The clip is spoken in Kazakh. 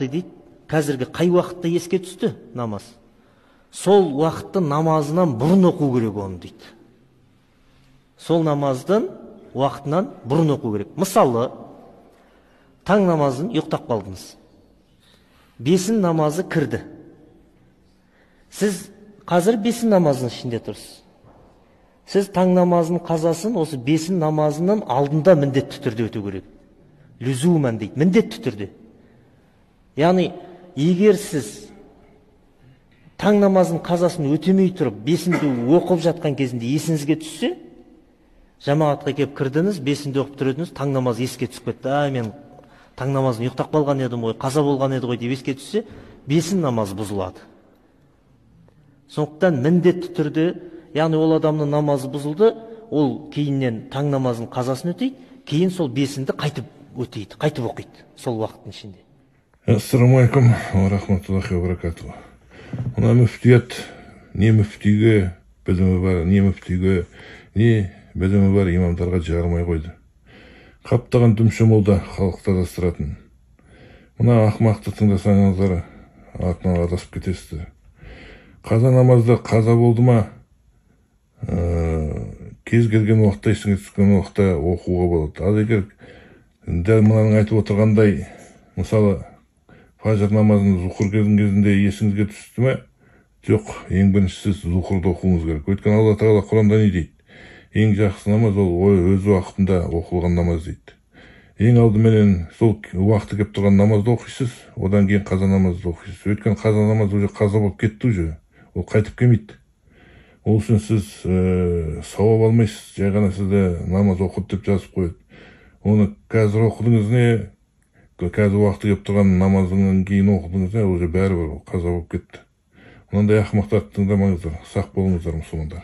уақытты дейді, қазіргі қай уақытта еске түсті намаз? Сол уақытты намазынан бұрын оқу керек оны дейді. Сол намаздың уақытынан бұрын оқу керек. Мысалы, таң намазын ұйықтап қалдыңыз. Бесін намазы кірді. Сіз қазір бесін намазының ішінде тұрсыз. Сіз таң намазының қазасын осы бесін намазының алдында міндетті түрде өту керек. Лүзуман дейді, міндетті түрде. Яғни, егер сіз таң намазының қазасын өтемей тұрып, бесінді оқып жатқан кезінде есіңізге түссе, жамағатқа келіп кірдіңіз, бесінді оқып тұр едіңіз, таң намазы еске түсіп кетті. Мен таң намазын ұйықтап қалған едім ғой, қаза болған еді ғой деп еске түссе, бесін намаз бұзылады. Сондықтан міндетті түрде, яғни ол адамның намазы бұзылды, ол кейіннен таң намазын қазасын өтейді, кейін сол бесінді қайтып өтейді, қайтып оқиды сол уақыттың ішінде. Ассаламу алейкум ва рахматуллахи ва баракатуху. Мына мүфтият не мүфтиге білімі бар, не мүфтиге не білімі бар имамдарға жармай қойды. Қаптаған дүмші молда халықты адастыратын. Мына ақымақты тыңдасаңыздар, артынан адасып кетесіздер. Қаза намазда қаза болды ма, кез келген уақытта, есіңе түскен уақытта оқуға болады. Ал егер дәл мынаның айтып отырғандай, мысалы, фажр намазын зухр кезінде есіңізге түсті ме? Жоқ, ең бірінші сіз зухрды оқуыңыз керек. Өйткені Алла Тағала Құранда не дейді? Ең жақсы намаз ол өз уақытында оқылған намаз дейді. Ең алдыменен сол уақыты келіп тұрған намазды оқисыз, одан кейін қаза намазды оқисыз. Өйткені қаза намаз уже қаза болып кетті уже. Ол қайтып келмейді. Ол үшін сіз сауап алмайсыз, жай ғана сізді намаз оқыды деп жазып қояды. Оны қазір оқыдыңыз не, қазір уақыты келіп тұрған намазыңнан кейін оқыдыңыз не, уже бәрібір қаза болып кетті. Мынандай ақымақтарды тыңдамаңыздар, сақ болыңыздар мұсылмандар.